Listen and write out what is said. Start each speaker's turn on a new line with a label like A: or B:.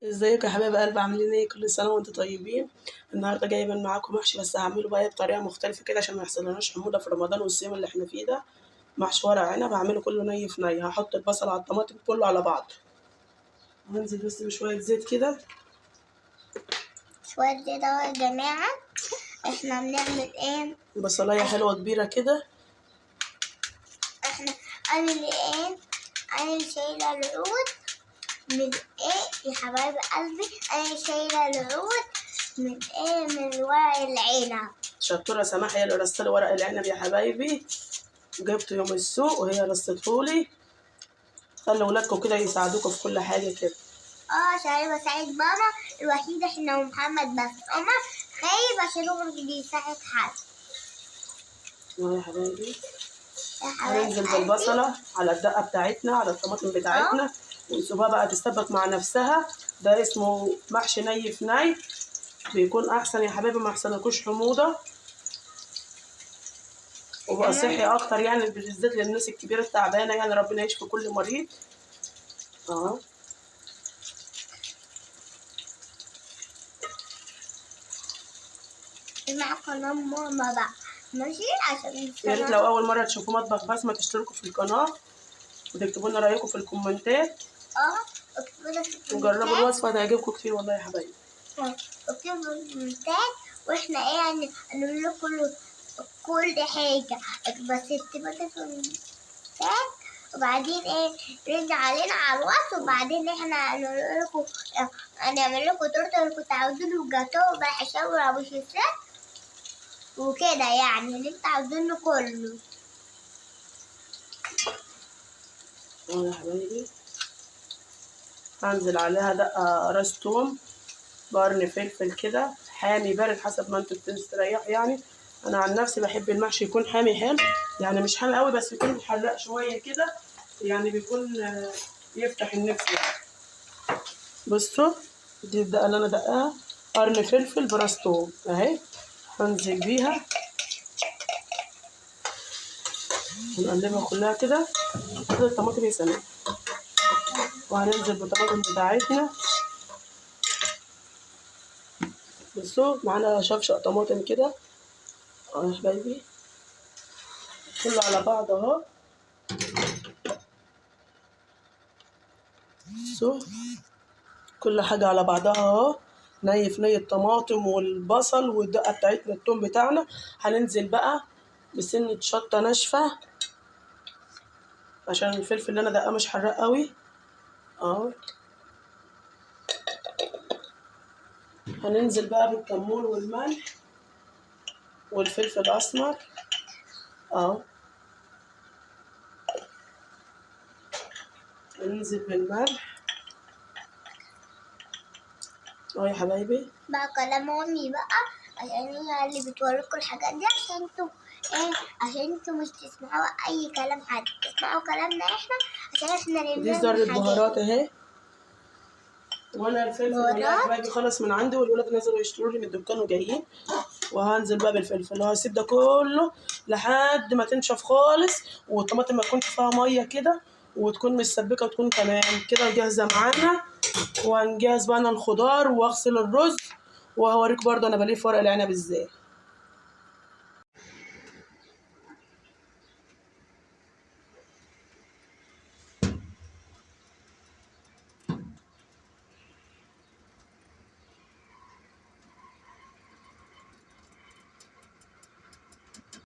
A: ازيكم يا حبايب قلبي، عاملين ايه؟ كل سنه وانتم طيبين. النهارده جايبه معاكم محشي، بس هعمله بقى بطريقه مختلفه كده عشان ما يحصلناش حموضه في رمضان والصيام اللي احنا فيه ده. محشي ورق عنب، هعمله كله ني في ني. هحط البصل على الطماطم كله على بعض. هنزل بس بشويه زيت كده.
B: شوية زيت اهو يا جماعة. احنا بنعمل ايه؟
A: بصلايه حلوه كبيره كده.
B: انا اللي شايلة العود من ايه يا حبايب قلبي. انا شايلة العود من من ورق العنب.
A: شطوره سماح هي اللي رصت ورق العنب يا حبايبي. جبته يوم السوق وهي رصتهولي. خلوا ولادكم كده يساعدوكم في كل حاجه كده.
B: عشان بساعد ماما الوحيدة احنا ومحمد بس. عمر خايف عشان هو مش بيساعد حد.
A: يا حبايبي هننزل بالبصلة على الدقة بتاعتنا، على الطماطم بتاعتنا، ونسيبها بقى تستبك مع نفسها. ده اسمه محشي ني في ني، بيكون أحسن يا حبايبي، ما يحصلكوش حموضة وبقى صحي أكتر، يعني بالذات للناس الكبيرة التعبانة، يعني ربنا يشفي كل مريض.
B: مع قناة ماما بقى ماشي. عشان
A: يا ريت لو أول مرة تشوفوا مطبخ بسمة تشتركوا في القناة وتكتبوا لنا رأيكم في الكومنتات.
B: اكتبوا لنا في الكومنتات
A: وجربوا الوصفة هتعجبكم كتير والله يا حبايبي.
B: اكتبوا في الكومنتات واحنا يعني هنقول لكم كل حاجة، بس اكتبوا لنا في الكومنتات وبعدين رد علينا على الواتس، وبعدين احنا هنقول لكم هنعمل لكم تورته اللي كنتوا عاوزينه وجاتوه وبلح وابو شيشات وكده، يعني اللي انتوا عاوزينه كله.
A: يا حبايبي هنزل عليها دقة راس توم، قرن فلفل كده حامي بارد حسب ما انتوا بتستريحوا. يعني انا عن نفسي بحب المحشي يكون حامي حلو، يعني مش حامي قوي بس يكون محرق شويه كده، يعني بيكون يفتح النفس يعني. بصوا دي الدقه اللي انا دقاها، قرن فلفل براس توم اهي. هنزل بيها ونقلبها كلها كده الطماطم يسلق، وهننزل بالطماطم بتاعتنا. بصوا معانا شفشق طماطم كده يا حبايبي، كله على بعض اهو. بصوا كل حاجة على بعضها اهو، ني في ني الطماطم والبصل والدقة بتاعتنا التوم بتاعنا. هننزل بقى بسنة شطة ناشفة عشان الفلفل اللي انا دقاه مش حراق قوي اهو. هننزل بقى بالكمون والملح والفلفل الاسمر اهو. ننزل بالملح اهو يا حبايبي.
B: بقى كلام امي بقى عشان هي اللي بتوريكم الحاجات دي، عشان انتوا عشان انتوا مش تسمعوا اي كلام حد، تسمعوا كلامنا احنا عشان احنا اللي
A: دي
B: بنعمل
A: ذرة بهارات اهي. وانا الفلفل والله يا حبايبي خلص من عندي، والولاد نزلوا يشتروا لي من الدكان وجايين. وهنزل بقى بالفلفل وهسيب ده كله لحد ما تنشف خالص، والطماطم ما تكونش فيها ميه كده وتكون مسبكه وتكون تمام كده جاهزه معانا. وهنجهز بقى انا الخضار واغسل الرز، وهوريكم برضه انا بليه في ورق العنب ازاي.